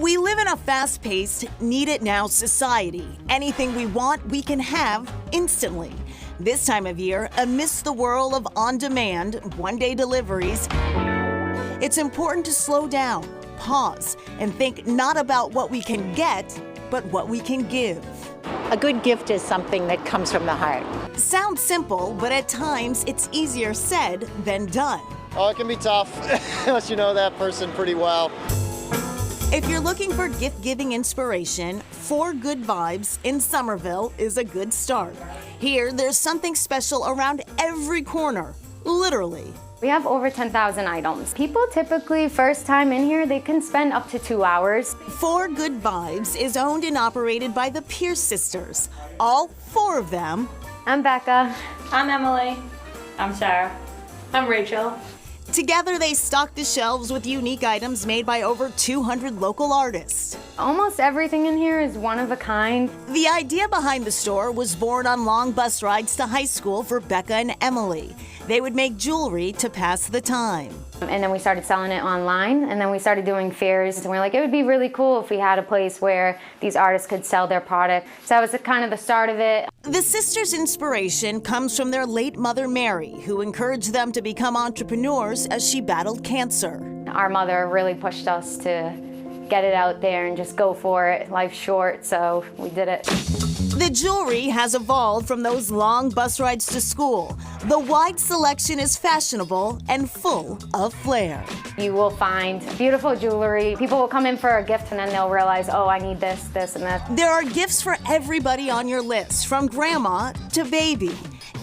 We live in a fast-paced, need-it-now society. Anything we want, we can have instantly. This time of year, amidst the whirl of on-demand, one-day deliveries, it's important to slow down, pause, and think not about what we can get, but what we can give. A good gift is something that comes from the heart. Sounds simple, but at times it's easier said than done. Oh, it can be tough, unless you know that person pretty well. If you're looking for gift-giving inspiration, 4 Good Vibes in Somerville is a good start. Here, there's something special around every corner, literally. We have over 10,000 items. People typically, first time in here, they can spend up to 2 hours. 4 Good Vibes is owned and operated by the Pierce sisters. All 4 of them. I'm Becca. I'm Emily. I'm Sarah. I'm Rachel. Together, they stock the shelves with unique items made by over 200 local artists. Almost everything in here is one of a kind. The idea behind the store was born on long bus rides to high school for Becca and Emily. They would make jewelry to pass the time. And then we started selling it online, and then we started doing fairs, and we're like, it would be really cool if we had a place where these artists could sell their product. So that was kind of the start of it. The sisters' inspiration comes from their late mother, Mary, who encouraged them to become entrepreneurs as she battled cancer. Our mother really pushed us to get it out there and just go for it. Life's short, so we did it. The jewelry has evolved from those long bus rides to school. The wide selection is fashionable and full of flair. You will find beautiful jewelry. People will come in for a gift and then they'll realize, oh, I need this, this, and that. There are gifts for everybody on your list, from grandma to baby.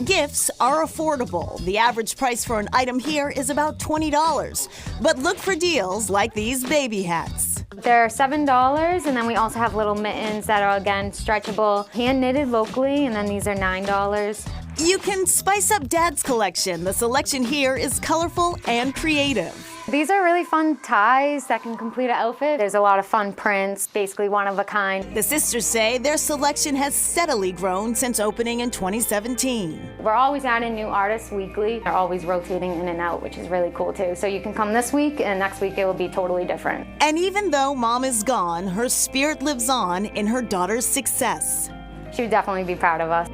Gifts are affordable. The average price for an item here is about $20. But look for deals like these baby hats. They're $7, and then we also have little mittens that are, again, stretchable, hand knitted locally, and then these are $9. You can spice up Dad's collection. The selection here is colorful and creative. These are really fun ties that can complete an outfit. There's a lot of fun prints, basically one of a kind. The sisters say their selection has steadily grown since opening in 2017. We're always adding new artists weekly. They're always rotating in and out, which is really cool too. So you can come this week, and next week it will be totally different. And even though Mom is gone, her spirit lives on in her daughter's success. She would definitely be proud of us.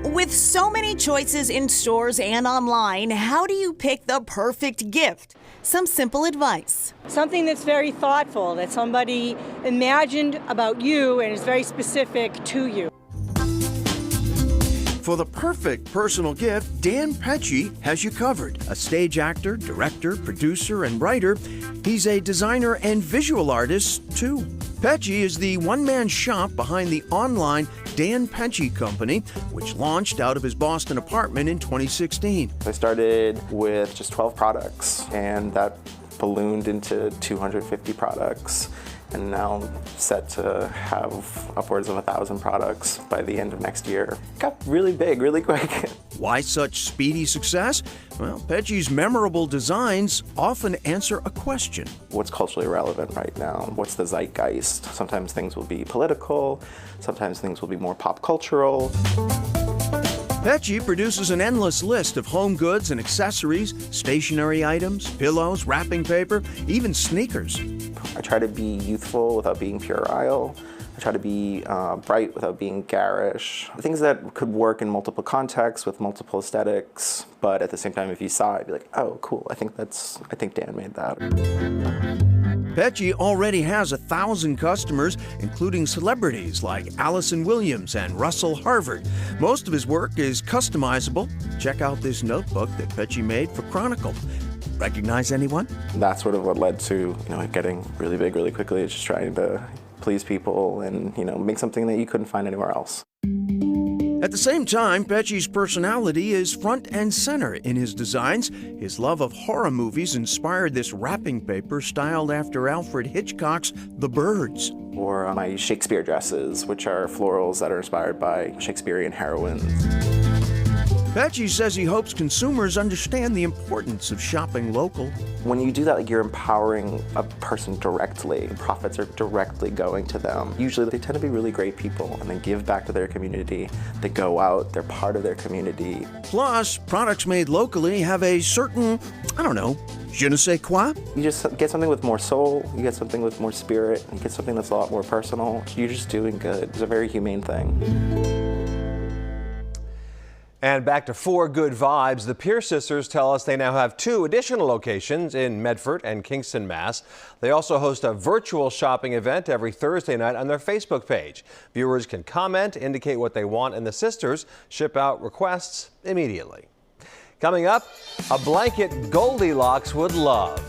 With so many choices in stores and online, how do you pick the perfect gift? Some simple advice. Something that's very thoughtful, that somebody imagined about you and is very specific to you. For the perfect personal gift, Dan Pecci has you covered. A stage actor, director, producer, and writer, he's a designer and visual artist, too. Pecci is the one-man shop behind the online Dan Pecci Company, which launched out of his Boston apartment in 2016. I started with just 12 products, and that ballooned into 250 products, and now set to have upwards of 1,000 products by the end of next year. Got really big, really quick. Why such speedy success? Well, Pecci's memorable designs often answer a question. What's culturally relevant right now? What's the zeitgeist? Sometimes things will be political, sometimes things will be more pop cultural. Pecci produces an endless list of home goods and accessories, stationery items, pillows, wrapping paper, even sneakers. I try to be youthful without being puerile. I try to be bright without being garish. Things that could work in multiple contexts with multiple aesthetics, but at the same time, if you saw it, you'd be like, oh, cool, I think Dan made that. Pecci already has 1,000 customers, including celebrities like Allison Williams and Russell Harvard. Most of his work is customizable. Check out this notebook that Pecci made for Chronicle. Recognize anyone? That's sort of what led to getting really big really quickly. It's just trying to please people and make something that you couldn't find anywhere else. At the same time, Pecci's personality is front and center in his designs. His love of horror movies inspired this wrapping paper styled after Alfred Hitchcock's The Birds. Or my Shakespeare dresses, which are florals that are inspired by Shakespearean heroines. Pecci says he hopes consumers understand the importance of shopping local. When you do that, like, you're empowering a person directly. Profits are directly going to them. Usually they tend to be really great people and they give back to their community. They go out, they're part of their community. Plus, products made locally have a certain, I don't know, je ne sais quoi? You just get something with more soul, you get something with more spirit, you get something that's a lot more personal. You're just doing good. It's a very humane thing. And back to 4 Good Vibes. The Pierce sisters tell us they now have 2 additional locations in Medford and Kingston, Mass. They also host a virtual shopping event every Thursday night on their Facebook page. Viewers can comment, indicate what they want, and the sisters ship out requests immediately. Coming up, a blanket Goldilocks would love.